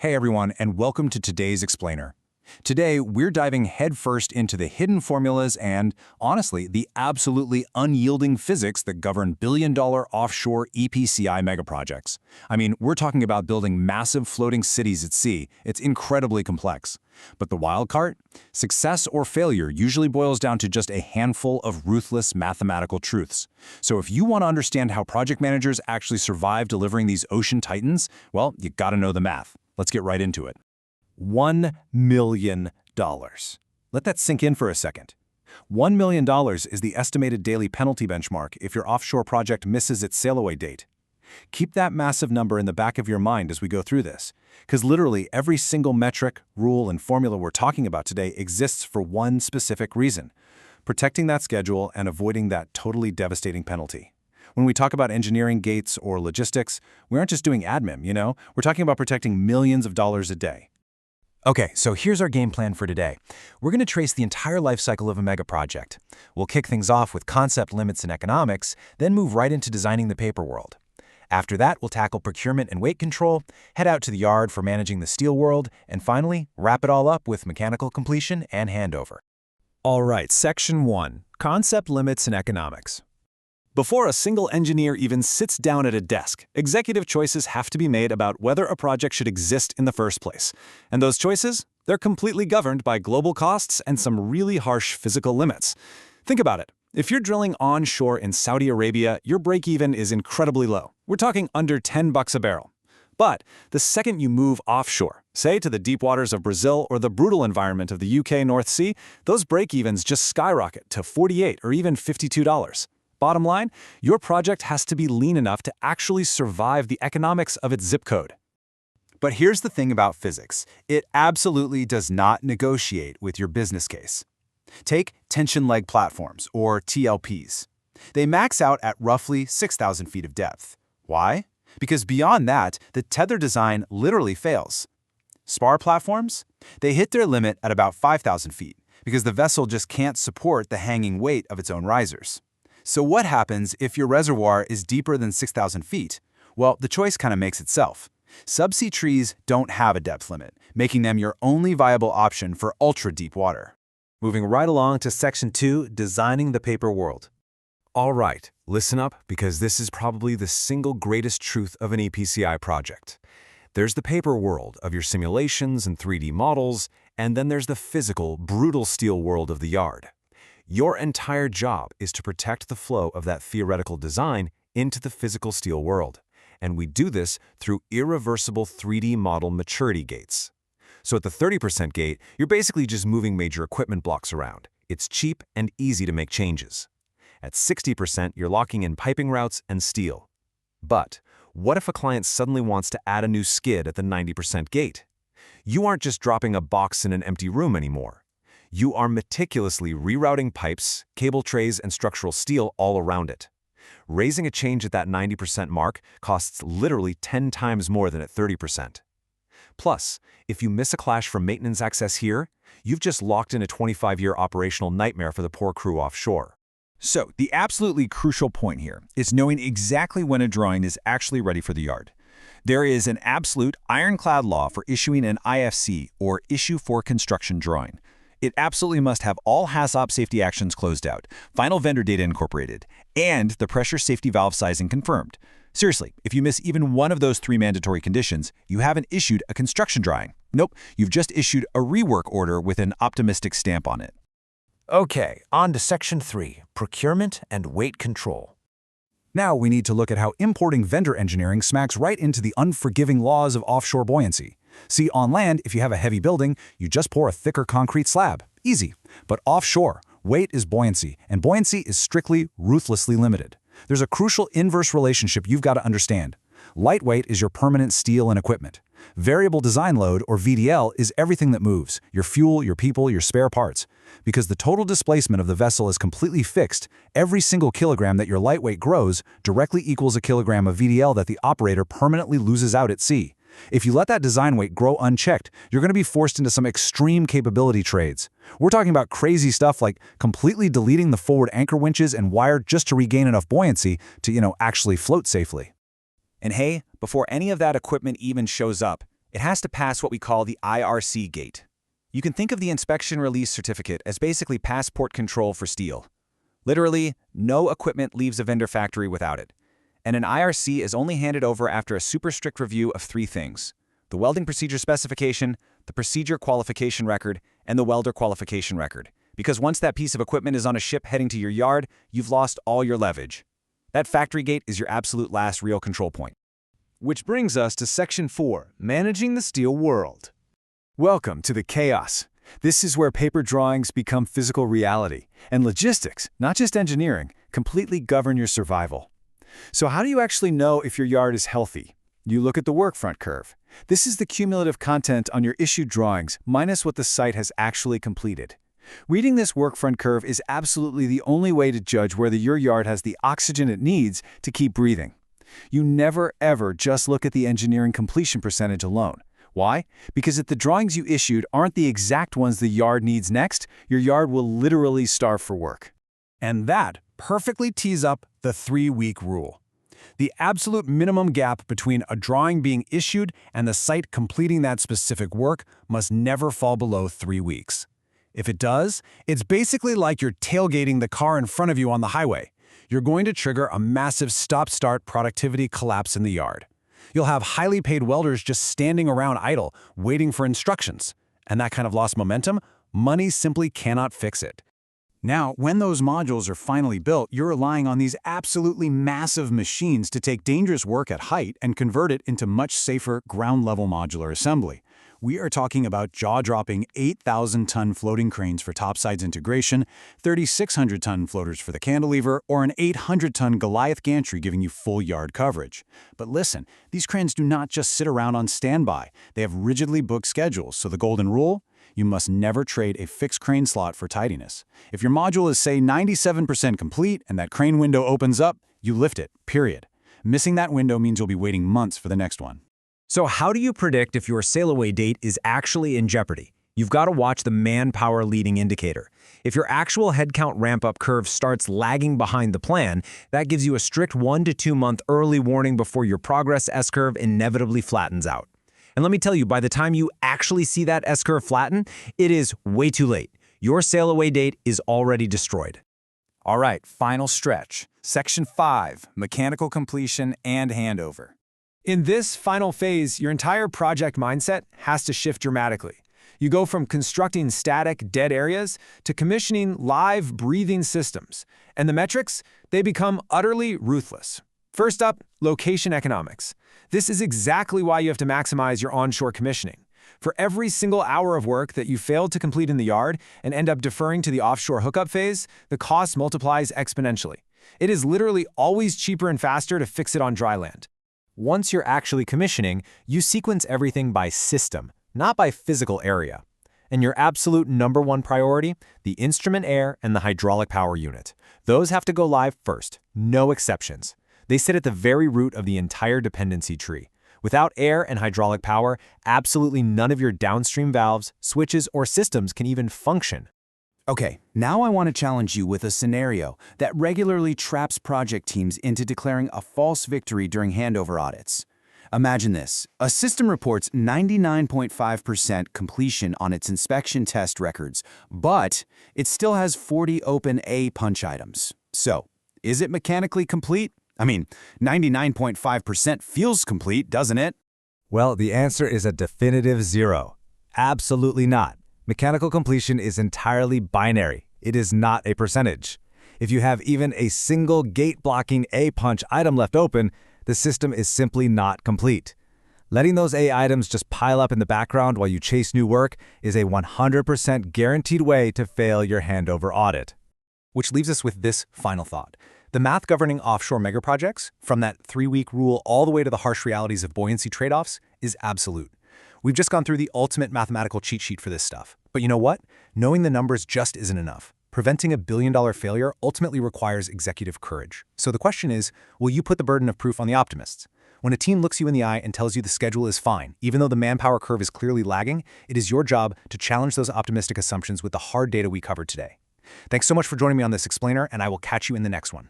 Hey everyone, and welcome to today's Explainer. Today, we're diving headfirst into the hidden formulas and, honestly, the absolutely unyielding physics that govern billion-dollar offshore EPCI megaprojects. I mean, we're talking about building massive floating cities at sea. It's incredibly complex. But the wild card? Success or failure usually boils down to just a handful of ruthless mathematical truths. So if you want to understand how project managers actually survive delivering these ocean titans, well, you gotta know the math. Let's get right into it. $1 million. Let that sink in for a second. $1 million is the estimated daily penalty benchmark if your offshore project misses its sail-away date. Keep that massive number in the back of your mind as we go through this, because literally every single metric, rule, and formula we're talking about today exists for one specific reason: protecting that schedule and avoiding that totally devastating penalty. When we talk about engineering, gates, or logistics, we aren't just doing admin, We're talking about protecting millions of dollars a day. Okay, so here's our game plan for today. We're going to trace the entire life cycle of a mega project. We'll kick things off with concept, limits, and economics, then move right into designing the paper world. After that, we'll tackle procurement and weight control, head out to the yard for managing the steel world, and finally, wrap it all up with mechanical completion and handover. All right, Section 1, Concept, Limits, and Economics. Before a single engineer even sits down at a desk, executive choices have to be made about whether a project should exist in the first place. And those choices? They're completely governed by global costs and some really harsh physical limits. Think about it. If you're drilling onshore in Saudi Arabia, your break-even is incredibly low. We're talking under $10 a barrel. But the second you move offshore, say to the deep waters of Brazil or the brutal environment of the UK North Sea, those break-evens just skyrocket to $48 or even $52. Bottom line, your project has to be lean enough to actually survive the economics of its zip code. But here's the thing about physics. It absolutely does not negotiate with your business case. Take tension leg platforms, or TLPs. They max out at roughly 6,000 feet of depth. Why? Because beyond that, the tether design literally fails. Spar platforms? They hit their limit at about 5,000 feet, because the vessel just can't support the hanging weight of its own risers. So what happens if your reservoir is deeper than 6,000 feet? Well, the choice kind of makes itself. Subsea trees don't have a depth limit, making them your only viable option for ultra-deep water. Moving right along to Section 2, Designing the Paper World. All right, listen up, because this is probably the single greatest truth of an EPCI project. There's the paper world of your simulations and 3D models, and then there's the physical, brutal steel world of the yard. Your entire job is to protect the flow of that theoretical design into the physical steel world. And we do this through irreversible 3D model maturity gates. So at the 30% gate, you're basically just moving major equipment blocks around. It's cheap and easy to make changes. At 60%, you're locking in piping routes and steel. But what if a client suddenly wants to add a new skid at the 90% gate? You aren't just dropping a box in an empty room anymore. You are meticulously rerouting pipes, cable trays, and structural steel all around it. Raising a change at that 90% mark costs literally 10 times more than at 30%. Plus, if you miss a clash from maintenance access here, you've just locked in a 25-year operational nightmare for the poor crew offshore. So, the absolutely crucial point here is knowing exactly when a drawing is actually ready for the yard. There is an absolute ironclad law for issuing an IFC, or Issue for Construction Drawing. It absolutely must have all HACCP safety actions closed out, final vendor data incorporated, and the pressure safety valve sizing confirmed. Seriously, if you miss even one of those 3 mandatory conditions, you haven't issued a construction drawing. Nope, you've just issued a rework order with an optimistic stamp on it. Okay, on to Section 3, Procurement and Weight Control. Now we need to look at how importing vendor engineering smacks right into the unforgiving laws of offshore buoyancy. See, on land, if you have a heavy building, you just pour a thicker concrete slab. Easy. But offshore, weight is buoyancy, and buoyancy is strictly, ruthlessly limited. There's a crucial inverse relationship you've got to understand. Lightweight is your permanent steel and equipment. Variable design load, or VDL, is everything that moves: your fuel, your people, your spare parts. Because the total displacement of the vessel is completely fixed, every single kilogram that your lightweight grows directly equals a kilogram of VDL that the operator permanently loses out at sea. If you let that design weight grow unchecked, you're going to be forced into some extreme capability trades. We're talking about crazy stuff like completely deleting the forward anchor winches and wire just to regain enough buoyancy to, actually float safely. And hey, before any of that equipment even shows up, It has to pass what we call the IRC gate. You can think of the inspection release certificate as basically passport control for steel. Literally, no equipment leaves a vendor factory without it. And an IRC is only handed over after a super strict review of three things: the welding procedure specification, the procedure qualification record, and the welder qualification record. Because once that piece of equipment is on a ship heading to your yard, you've lost all your leverage. That factory gate is your absolute last real control point. Which brings us to Section 4, Managing the Steel World. Welcome to the chaos. This is where paper drawings become physical reality, and logistics, not just engineering, completely govern your survival. So how do you actually know if your yard is healthy? You look at the workfront curve. This is the cumulative content on your issued drawings minus what the site has actually completed. Reading this workfront curve is absolutely the only way to judge whether your yard has the oxygen it needs to keep breathing. You never ever just look at the engineering completion percentage alone. Why? Because if the drawings you issued aren't the exact ones the yard needs next, your yard will literally starve for work. And that perfectly tees up the 3-week rule. The absolute minimum gap between a drawing being issued and the site completing that specific work must never fall below 3 weeks. If it does, it's basically like you're tailgating the car in front of you on the highway. You're going to trigger a massive stop-start productivity collapse in the yard. You'll have highly paid welders just standing around idle, waiting for instructions. And that kind of lost momentum, money simply cannot fix it. Now, when those modules are finally built, you're relying on these absolutely massive machines to take dangerous work at height and convert it into much safer ground-level modular assembly. We are talking about jaw-dropping 8,000-ton floating cranes for topsides integration, 3,600-ton floaters for the cantilever, or an 800-ton Goliath gantry giving you full yard coverage. But listen, these cranes do not just sit around on standby. They have rigidly booked schedules, so the golden rule? You must never trade a fixed crane slot for tidiness. If your module is, say, 97% complete and that crane window opens up, you lift it, period. Missing that window means you'll be waiting months for the next one. So how do you predict if your sail-away date is actually in jeopardy? You've got to watch the manpower leading indicator. If your actual headcount ramp-up curve starts lagging behind the plan, that gives you a strict 1 to 2 month early warning before your progress S-curve inevitably flattens out. And let me tell you, by the time you actually see that S-curve flatten, it is way too late. Your sail-away date is already destroyed. All right, final stretch. Section 5, Mechanical Completion and Handover. In this final phase, your entire project mindset has to shift dramatically. You go from constructing static, dead areas to commissioning live, breathing systems. And the metrics, they become utterly ruthless. First up, location economics. This is exactly why you have to maximize your onshore commissioning. For every single hour of work that you failed to complete in the yard and end up deferring to the offshore hookup phase, the cost multiplies exponentially. It is literally always cheaper and faster to fix it on dry land. Once you're actually commissioning, you sequence everything by system, not by physical area. And your absolute #1 priority, the instrument air and the hydraulic power unit. Those have to go live first, no exceptions. They sit at the very root of the entire dependency tree. Without air and hydraulic power, absolutely none of your downstream valves, switches, or systems can even function. Okay, now I want to challenge you with a scenario that regularly traps project teams into declaring a false victory during handover audits. Imagine this. A system reports 99.5% completion on its inspection test records, but it still has 40 open A punch items. So, is it mechanically complete? I mean, 99.5% feels complete, doesn't it? Well, the answer is a definitive 0. Absolutely not. Mechanical completion is entirely binary. It is not a percentage. If you have even a single gate-blocking A-punch item left open, the system is simply not complete. Letting those A items just pile up in the background while you chase new work is a 100% guaranteed way to fail your handover audit. Which leaves us with this final thought. The math governing offshore megaprojects, from that 3-week rule all the way to the harsh realities of buoyancy trade-offs, is absolute. We've just gone through the ultimate mathematical cheat sheet for this stuff. But you know what? Knowing the numbers just isn't enough. Preventing a billion-dollar failure ultimately requires executive courage. So the question is, will you put the burden of proof on the optimists? When a team looks you in the eye and tells you the schedule is fine, even though the manpower curve is clearly lagging, it is your job to challenge those optimistic assumptions with the hard data we covered today. Thanks so much for joining me on this explainer, and I will catch you in the next one.